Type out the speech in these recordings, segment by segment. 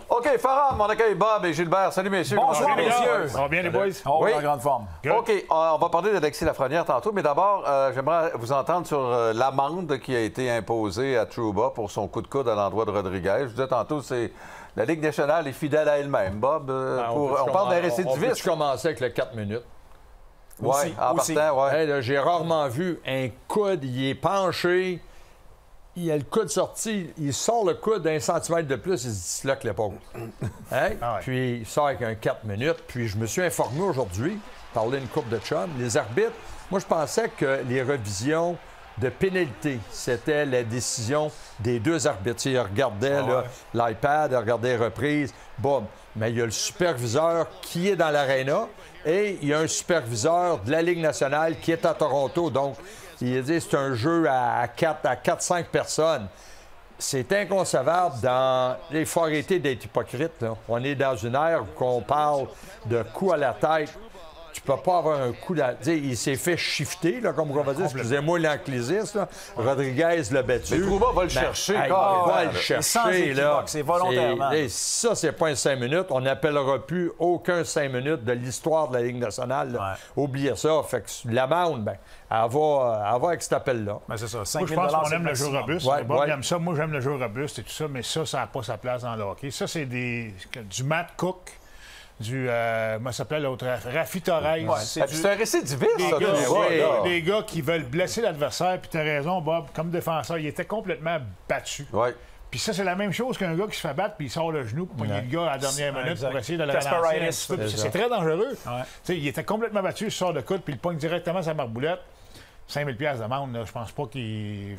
OK, Farham, on accueille Bob et Gilbert. Salut, messieurs. Bonsoir, messieurs. Ça va bien, les boys? Oui. En grande forme. OK, on va parler d'Alexis Lafrenière tantôt, mais d'abord, j'aimerais vous entendre sur l'amende qui a été imposée à Trouba pour son coup de coude à l'endroit de Rodriguez. Je vous disais tantôt, c'est la Ligue nationale est fidèle à elle-même. Bob, on parle d'un récidiviste. On peut commencer avec le 4 minutes. Oui, en partant, oui. Hey, j'ai rarement vu un coude, il est penché, il a le coude sorti, il sort le coude d'un centimètre de plus, il se disloque l'épaule. Hey? Ah ouais. Puis il sort avec un 4 minutes. Puis je me suis informé aujourd'hui, parler une coupe de chum, les arbitres, moi je pensais que les revisions de pénalité, c'était la décision des deux arbitres. Ils regardaient l'iPad, ils regardaient les reprises, bon. Mais il y a le superviseur qui est dans l'aréna et il y a un superviseur de la Ligue nationale qui est à Toronto. Donc, il a dit que c'est un jeu à 4-5 personnes. C'est inconcevable dans... Il faut arrêter d'être hypocrite, là. On est dans une ère où on parle de coup à la tête. Tu peux pas avoir un coup il s'est fait shifter, là, comme on va dire. Excusez-moi l'anglicisme. Rodriguez l'a battu. Mais Trouba va le chercher. Il va le chercher, là. C'est volontairement. Ça, c'est pas un 5 minutes. On n'appellera plus aucun 5 minutes de l'histoire de la Ligue nationale. Là. Oubliez ça. Fait que l'amende, ben, elle va avec cet appel-là. Ben, c'est ça. 5 moi, je pense qu'on aime le jeu robuste. Ouais, Bob ouais. aime ça. Moi, j'aime le jeu robuste et tout ça, mais ça n'a pas sa place dans le hockey. Ça, c'est du Matt Cook, du... comment ça s'appelle l'autre? Rafi Torres. Ouais, c'est C'est un récidiviste, ça, des gars qui veulent blesser l'adversaire. Puis tu as raison, Bob, comme défenseur, il était complètement battu. Oui. Puis ça, c'est la même chose qu'un gars qui se fait battre puis il sort le genou pour pogner le gars à la dernière minute exact. pour essayer de le Kasparaitis. ralentir un petit peu. C'est très dangereux. Ouais. Tu sais, il était complètement battu, il sort le coude puis il pogne directement sa marboulette. 5 000 $ d'amende, là, je pense pas qu'il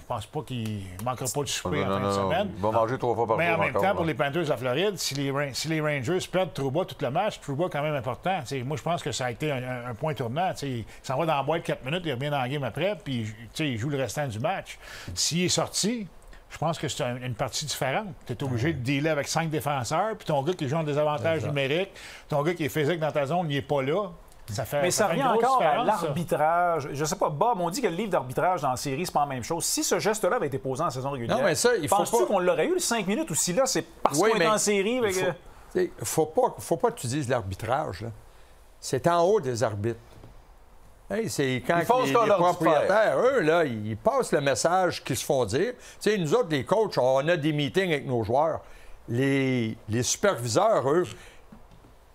manquera pas de souper en fin de semaine. Il va manger 3 fois par Mais jour en même encore, temps, là. pour les Panthers de la Floride, si les Rangers perdent Trouba tout le match, Trouba est quand même important. T'sais, moi, je pense que ça a été un point tournant. T'sais, il s'en va dans la boîte 4 minutes, il revient dans la game après, puis il joue le restant du match. S'il est sorti, je pense que c'est une partie différente. Tu es obligé de dealer avec 5 défenseurs, puis ton gars qui joue en désavantage numérique, ton gars qui est physique dans ta zone, il n'est pas là. Mais ça fait revient une grosse encore à différence, ça. l'arbitrage. Je sais pas, Bob, on dit que le livre d'arbitrage dans la série, c'est pas la même chose. Si ce geste-là avait été posé en saison régulière, Non, mais ça, il faut penses-tu pas... qu'on l'aurait eu, le 5 minutes, ou si là, c'est parce Oui, qu'on est mais en série? Il faut pas que tu dises l'arbitrage, là. C'est en haut des arbitres. Hey, c'est quand Ils font ce qu'on les leur dit de propriétaires, eux, là, ils passent le message qu'ils se font dire. Tu sais, nous autres, les coachs, on a des meetings avec nos joueurs. Les superviseurs, eux,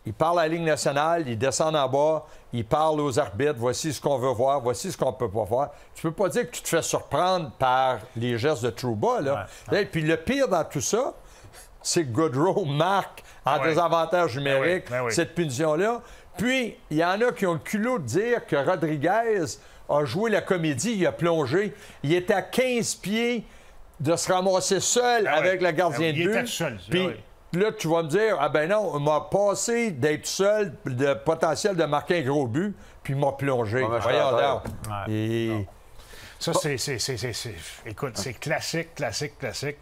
ils parlent à la Ligue nationale, ils descendent en bas, ils parlent aux arbitres, voici ce qu'on veut voir, voici ce qu'on peut pas voir. Tu peux pas dire que tu te fais surprendre par les gestes de Trouba, là. Et puis le pire dans tout ça, c'est que Goodrow marque en désavantage numérique cette punition-là. Puis, il y en a qui ont le culot de dire que Rodriguez a joué la comédie, il a plongé. Il était à 15 pieds de se ramasser seul avec le gardien de but. Il était seul. Puis, là, tu vas me dire, ah ben non, il m'a passé d'être seul, de potentiel de marquer un gros but, puis il m'a plongé. Voyons donc. Et... Ça, écoute, c'est classique.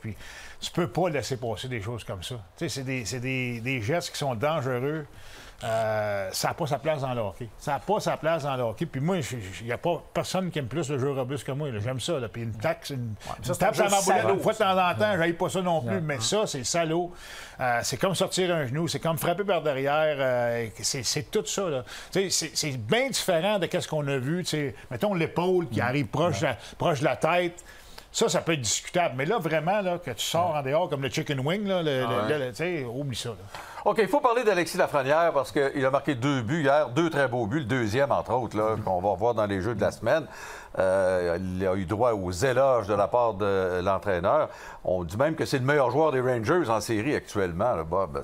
Puis tu peux pas laisser passer des choses comme ça. Tu sais, c'est des gestes qui sont dangereux. Ça n'a pas sa place dans le hockey. Ça n'a pas sa place dans le hockey. Puis moi, il n'y a pas personne qui aime plus le jeu robuste que moi. J'aime ça. Là. Puis une tape sur la marboulette une fois de temps en temps, j'aille pas ça non plus. Mais ça, c'est salaud. C'est comme sortir un genou. C'est comme frapper par derrière. C'est tout ça. Là. C'est bien différent de ce qu'on a vu. T'sais, mettons l'épaule qui arrive proche de la tête. Ça peut être discutable. Mais là, vraiment, là, que tu sors en dehors comme le chicken wing, là, oublie ça. Là. OK, il faut parler d'Alexis Lafrenière parce qu'il a marqué 2 buts hier, 2 très beaux buts, le deuxième, entre autres, là, qu'on va revoir dans les jeux de la semaine. Il a eu droit aux éloges de la part de l'entraîneur. On dit même que c'est le meilleur joueur des Rangers en série actuellement, là, Bob.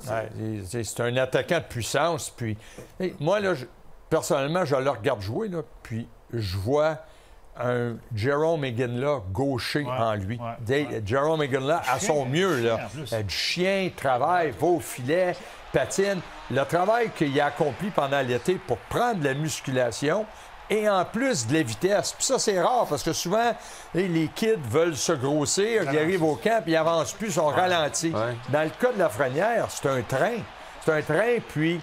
C'est un attaquant de puissance. Puis, moi, là, personnellement, je le regarde jouer, là, puis je vois un Jerome Iginla gaucher en lui. Jerome Iginla à son mieux, là. Du chien, travail, va au filet, patine. Le travail qu'il a accompli pendant l'été pour prendre de la musculation et en plus de la vitesse. Puis ça, c'est rare parce que souvent, les kids veulent se grossir, ils arrivent au camp, puis ils n'avancent plus, ils sont ralentis. Dans le cas de Lafrenière, c'est un train. C'est un train, puis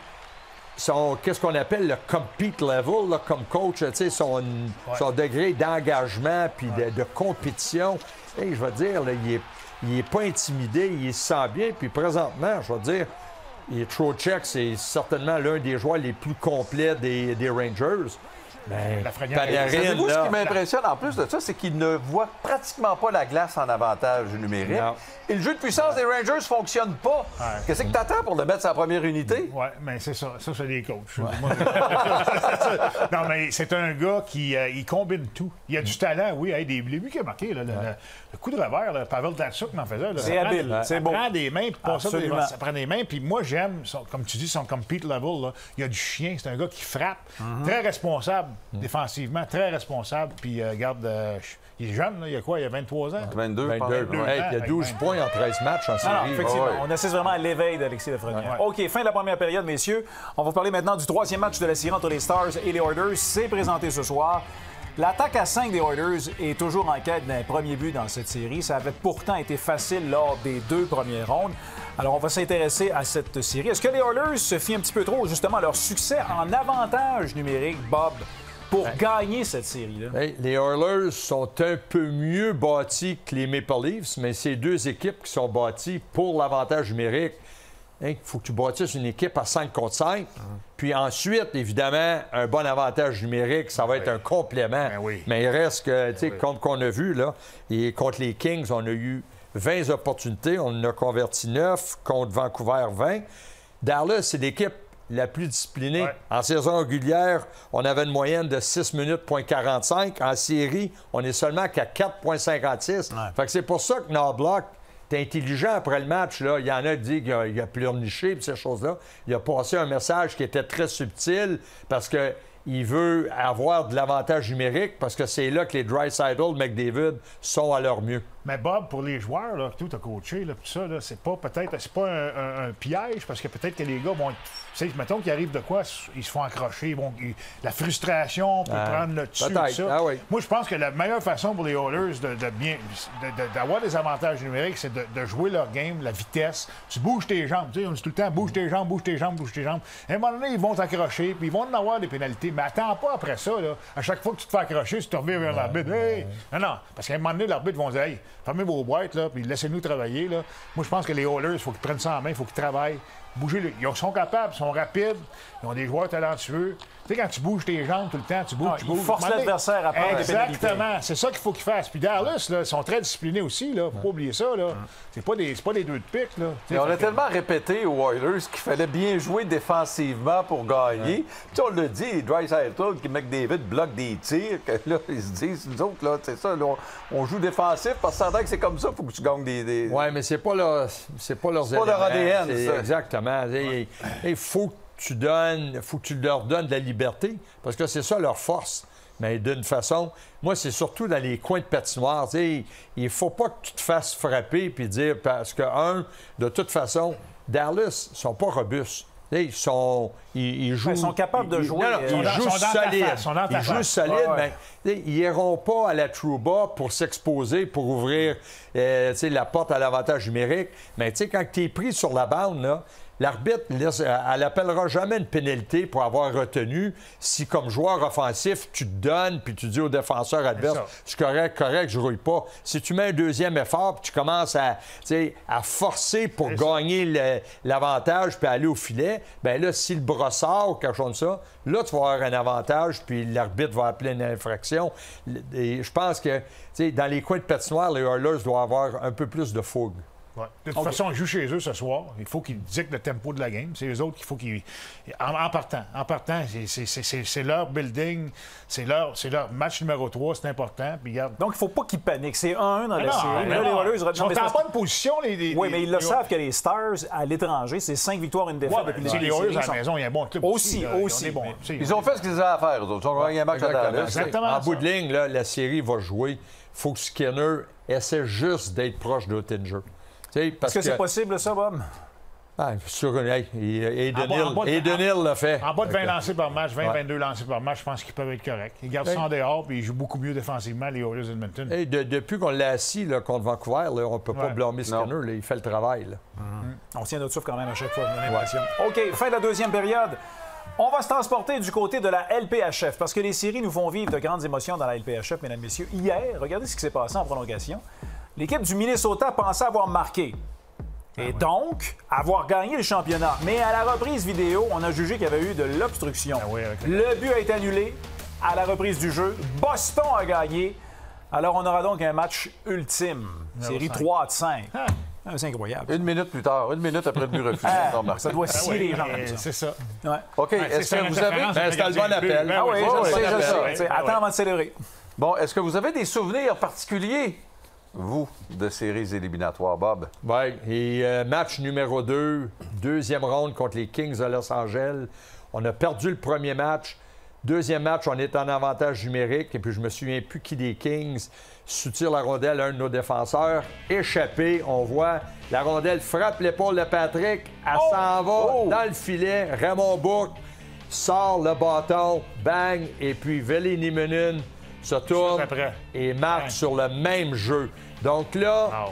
qu'est-ce qu'on appelle le compete level, là, comme coach, son degré d'engagement puis de compétition. Et je veux dire, là, il n'est pas intimidé, il se sent bien. Puis présentement, je vais dire, Trocheck, c'est certainement l'un des joueurs les plus complets des Rangers. Mais Panarin, savez-vous ce qui m'impressionne en plus de ça, c'est qu'il ne voit pratiquement pas la glace en avantage numérique. Non. Et le jeu de puissance des Rangers ne fonctionne pas. Ouais. Qu'est-ce que tu attends pour le mettre sa première unité? Oui, mais c'est ça. Ça, c'est des coachs. Ouais. Non, mais c'est un gars qui il combine tout. Il a du talent, oui. Hey, les buts qu'il a marqué, là, le coup de revers, là, Pavel Datsyuk m'en faisait. C'est habile. C'est beau. Ça prend des mains, ça prend des mains. Puis moi, j'aime, comme tu dis, son compete level. Là. Il y a du chien. C'est un gars qui frappe. Très responsable défensivement. Très responsable. Puis, regarde, il est jeune. Là. Il y a quoi? Il y a 23 ans? 22. Hey, il y a 12 points en 13 matchs en série. Non, effectivement. On assiste vraiment à l'éveil d'Alexis Lafrenière. OK, fin de la première période, messieurs. On va parler maintenant du troisième match de la série entre les Stars et les Oilers. C'est présenté ce soir. L'attaque à 5 des Oilers est toujours en quête d'un premier but dans cette série. Ça avait pourtant été facile lors des 2 premières rondes. Alors, on va s'intéresser à cette série. Est-ce que les Oilers se fient un petit peu trop, justement, à leur succès en avantage numérique, Bob, pour gagner cette série-là? Hey, les Oilers sont un peu mieux bâtis que les Maple Leafs, mais c'est 2 équipes qui sont bâties pour l'avantage numérique. Il faut que tu bâtisses une équipe à 5 contre 5. Puis ensuite, évidemment, un bon avantage numérique, ça va être un complément. Mais il reste que, tu sais, comme qu'on a vu, là, et contre les Kings, on a eu 20 opportunités. On en a converti 9 contre Vancouver 20. Dallas, c'est l'équipe la plus disciplinée. En saison régulière, on avait une moyenne de 6 minutes, point 45. En série, on est seulement qu'à 4,56. Fait que c'est pour ça que Knoblauch, intelligent après le match. Là. Il y en a qui disent qu'il a pleurniché et ces choses-là. Il a passé un message qui était très subtil parce qu'il veut avoir de l'avantage numérique parce que c'est là que les Draisaitl, McDavid sont à leur mieux. Mais Bob, pour les joueurs, là, que tu as coaché, là, tout ça, là, c'est pas un piège parce que peut-être que les gars vont. Tu sais, mettons qu'il arrive de quoi, ils se font accrocher. La frustration peut prendre le dessus. Tout ça. Moi, je pense que la meilleure façon pour les Oilers d'avoir des avantages numériques, c'est de jouer leur game, la vitesse. Tu bouges tes jambes. Tu sais, on dit tout le temps bouge tes jambes, bouge tes jambes, bouge tes jambes. À un moment donné, ils vont t'accrocher, puis ils vont en avoir des pénalités. Mais attends pas après ça. Là. À chaque fois que tu te fais accrocher, tu te reviens vers l'arbitre. Hey! Non, parce qu'à un moment donné, l'arbitre va dire hey, fermez vos boîtes, là, puis laissez-nous travailler. Là. Moi, je pense que les Oilers, il faut qu'ils prennent ça en main, il faut qu'ils travaillent. Bouger, ils sont capables, ils sont rapides, ils ont des joueurs talentueux. Tu sais, quand tu bouges tes jambes tout le temps, tu bouges, tu bouges. Force l'adversaire à prendre des pénalités. Exactement, c'est ça qu'il faut qu'ils fassent. Puis Dallas, là, ils sont très disciplinés aussi, là. Faut pas oublier ça, là. C'est pas des 2 de pique, là. Et on a tellement répété aux Oilers qu'il fallait bien jouer défensivement pour gagner. Puis on l'a dit, Draisaitl, qui McDavid bloque des tirs, que là, ils se disent, nous autres, là, c'est ça, là, on joue défensif parce que ça que c'est comme ça, il faut que tu gagnes des... Oui, mais c'est pas leurs leur ADN, ça. Exactement. Il faut que tu leur donnes de la liberté, parce que c'est ça leur force. Mais d'une façon, moi, c'est surtout dans les coins de patinoire. Il ne faut pas que tu te fasses frapper puis dire, parce que, de toute façon, Dallas ne sont pas robustes. Ils jouent... Ils sont capables de jouer. Ils jouent solide. Ils jouent solide, mais ils n'iront pas à la Trouba pour s'exposer, pour ouvrir la porte à l'avantage numérique. Mais quand tu es pris sur la bande, là, l'arbitre, elle n'appellera jamais une pénalité pour avoir retenu si, comme joueur offensif, tu te donnes puis tu dis au défenseur adverse, c'est correct, je ne rouille pas. Si tu mets un deuxième effort puis tu commences à forcer pour gagner l'avantage puis aller au filet, bien là, si le brossard ou quelque chose comme ça, là, tu vas avoir un avantage puis l'arbitre va appeler une infraction. Et je pense que dans les coins de patinoire, les Oilers doivent avoir un peu plus de fougue. Ouais. De toute façon, ils jouent chez eux ce soir. Il faut qu'ils dictent le tempo de la game. C'est eux autres qu'il faut qu'ils... En partant, c'est leur building, c'est leur match numéro 3, c'est important. Puis, regarde... Donc, il ne faut pas qu'ils paniquent. C'est 1-1 dans la série. Ils sont en bonne position. Oui, mais ils le savent que les Stars, à l'étranger, c'est 5 victoires, 1 défaite depuis les Oilers à la maison, il y a un bon club aussi. Ils ont fait ce qu'ils avaient à faire, eux autres. Ils ont gagné un match à Dallas. En bout de ligne, là, la série va jouer. Il faut que Skinner essaie juste d'être proche d'Oettinger. Est-ce que c'est possible, ça, Bob? Edenil l'a fait. En bas de 20 lancés par match, 20-22 lancés par match, je pense qu'ils peuvent être corrects. Ils gardent ça en dehors, puis ils jouent beaucoup mieux défensivement, les Oilers d'Edmonton. Depuis qu'on l'a assis là, contre Vancouver, là, on ne peut pas blâmer Skinner. Là, il fait le travail. Là. On tient notre souffle quand même à chaque fois, j'ai l'impression. OK, fin de la deuxième période. On va se transporter du côté de la LPHF, parce que les séries nous font vivre de grandes émotions dans la LPHF, mesdames et messieurs. Hier, regardez ce qui s'est passé en prolongation. l'équipe du Minnesota pensait avoir marqué. Et donc, avoir gagné le championnat. Mais à la reprise vidéo, on a jugé qu'il y avait eu de l'obstruction. Le but a été annulé à la reprise du jeu. Boston a gagné. Alors, on aura donc un match ultime. Série 3 de 5. C'est incroyable. 1 minute plus tard, 1 minute après le but refusé. Ça doit scier les gens. C'est ça. Ouais. OK, est-ce que vous avez... C'était le bon appel. Ah oui, c'est ça. Attends avant de célébrer. Bon, est-ce que vous avez des souvenirs particuliers, vous, de séries éliminatoires, Bob? Oui, et match numéro 2, deuxième ronde contre les Kings de Los Angeles. On a perdu le premier match. Deuxième match, on est en avantage numérique. Et puis, je me souviens plus qui des Kings soutire la rondelle à un de nos défenseurs. Échappé, on voit la rondelle frappe l'épaule de Patrick. Elle s'en va dans le filet. Raymond Bourque sort le bâton. Bang! Et puis, Veli Nieminen se tourne et marque sur le même jeu. Donc là,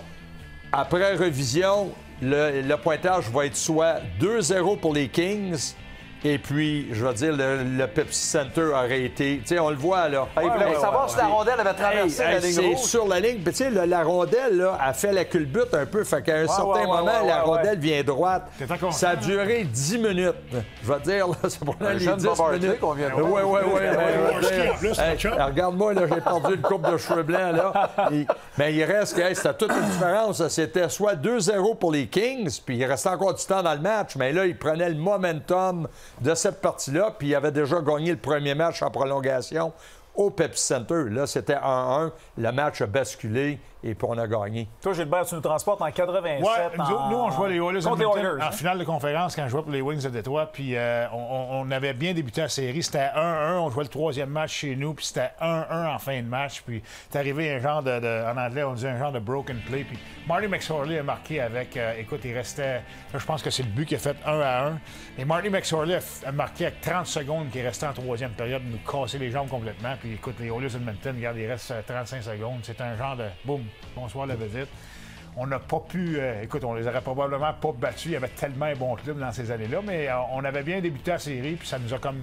après révision, le pointage va être soit 2-0 pour les Kings. Et puis, je veux dire, le Pepsi Center aurait été... Tu sais, on le voit, là. Il voulait savoir si la rondelle avait traversé la ligne rouge. C'est sur la ligne. Puis, tu sais, la rondelle, là, a fait la culbute un peu. Fait qu'à un certain moment, la rondelle vient droite. Ça a duré 10 minutes. Je vais dire, là, c'est pour les 10 minutes. qu'on vient de Oui. Regarde-moi, là, j'ai perdu une coupe de cheveux blancs, là. Mais il reste que c'était toute une différence. C'était soit 2-0 pour les Kings, puis il restait encore du temps dans le match. Mais là, ils prenaient le momentum de cette partie-là, puis il avait déjà gagné le premier match en prolongation au Pepsi Center. Là, c'était 1-1. Le match a basculé et puis on a gagné. Toi, Gilbert, tu nous transportes en 87. Nous, on jouait les Oilers en Oilers, finale de conférence quand je jouais pour les Wings de Détroit. Puis on avait bien débuté la série. C'était 1-1. On jouait le troisième match chez nous. Puis c'était 1-1 en fin de match. Puis c'est arrivé un genre en anglais, on disait un genre de broken play. Puis Marty McSorley a marqué avec... écoute, il restait... Je pense que c'est le but qui a fait 1-1. Et Marty McSorley a marqué avec 30 secondes qui restait en troisième période, nous casser les jambes complètement. Puis écoute, les Oilers Edmonton, regarde, il reste 35 secondes. C'est un genre de... Boum! Bonsoir la visite. On n'a pas pu... écoute, on les aurait probablement pas battus. Il y avait tellement un bon club dans ces années-là, mais on avait bien débuté la série, puis ça nous a comme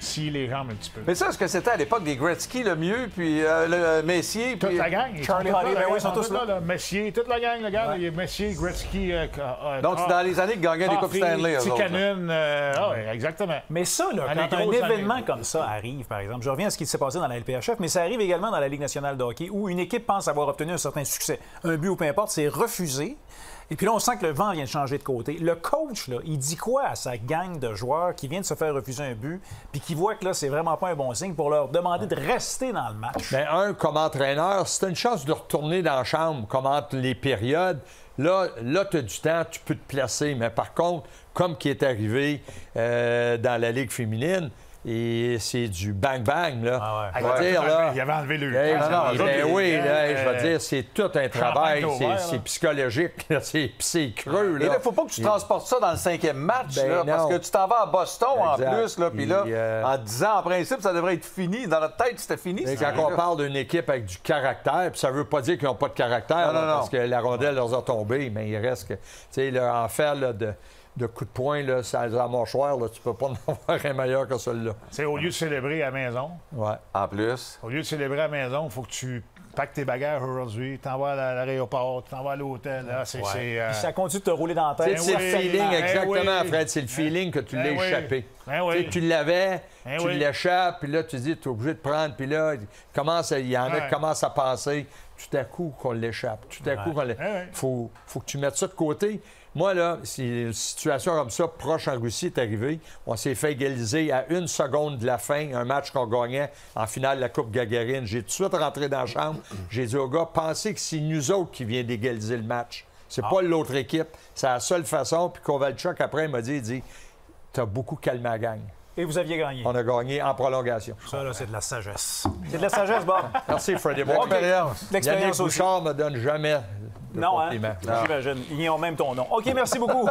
scié les jambes un petit peu. Mais ça, est-ce que c'était à l'époque des Gretzky le mieux, puis le Messier, puis... Toute la gang. Charlie Holiday, ils sont tous là. Messier, toute la gang, regarde. Il y a Messier, Gretzky... Donc, c'est dans les années qu'ils gagnaient des Coupes Stanley, eux autres. Tikkanen, exactement. Mais ça, là, quand un événement comme ça arrive, par exemple, je reviens à ce qui s'est passé dans la LPHF, mais ça arrive également dans la Ligue nationale de hockey, où une équipe pense avoir obtenu un certain succès. Un but ou peu importe, c'est refusé. Et puis là, on sent que le vent vient de changer de côté. Le coach, là, il dit quoi à sa gang de joueurs qui vient de se faire refuser un but, puis qui voit que là, c'est vraiment pas un bon signe pour leur demander de rester dans le match? Bien, comme entraîneur, si tu as une chance de retourner dans la chambre, comme entre les périodes, là tu as du temps, tu peux te placer. Mais par contre, comme qui est arrivé dans la Ligue féminine, et c'est du bang-bang, là. Ah ouais. Il avait enlevé le... je veux dire, c'est tout un travail, c'est psychologique, c'est creux, là. Et là, il ne faut pas que tu transportes ça dans le 5e match, là, parce que tu t'en vas à Boston en plus, là, puis là, en 10 ans, en principe, ça devrait être fini. Dans notre tête, c'était fini. Quand on parle d'une équipe avec du caractère, puis ça veut pas dire qu'ils n'ont pas de caractère, parce que la rondelle leur a tombé, mais il reste que, tu sais, en faire, là, de coups de poing, là, à la mâchoire, là, tu peux pas en avoir un meilleur que celui-là. C'est au lieu de célébrer à la maison. Ouais. En plus. Au lieu de célébrer à la maison, il faut que tu packes tes bagages aujourd'hui, t'envoies à l'aéroport, t'envoies à l'hôtel. Là, Puis ça continue de te rouler dans la tête. C'est le feeling, exactement, Fred. C'est le feeling que tu l'as échappé. Tu l'avais, tu l'échappes, puis là, tu dis, tu es obligé de prendre, puis là, il y en a qui commencent à penser, tout à coup, qu'on l'échappe. Tout à coup, faut que tu mettes ça de côté. Moi, là, si une situation comme ça, proche en Russie, est arrivée, on s'est fait égaliser à 1 seconde de la fin, un match qu'on gagnait en finale de la Coupe Gagarine. J'ai tout de suite rentré dans la chambre. J'ai dit aux gars, pensez que c'est nous autres qui vient d'égaliser le match. C'est pas l'autre équipe. C'est la seule façon. Puis Kovalchuk, après, il m'a dit, t'as beaucoup calmé la gang. Et vous aviez gagné. On a gagné en prolongation. Ça, là, c'est de la sagesse. C'est de la sagesse, Bob. Merci, Freddie. Bonne expérience. L'expérience aussi. Bouchard me donne jamais de non, compliments. hein? J'imagine. Ils ont même ton nom. OK, merci beaucoup.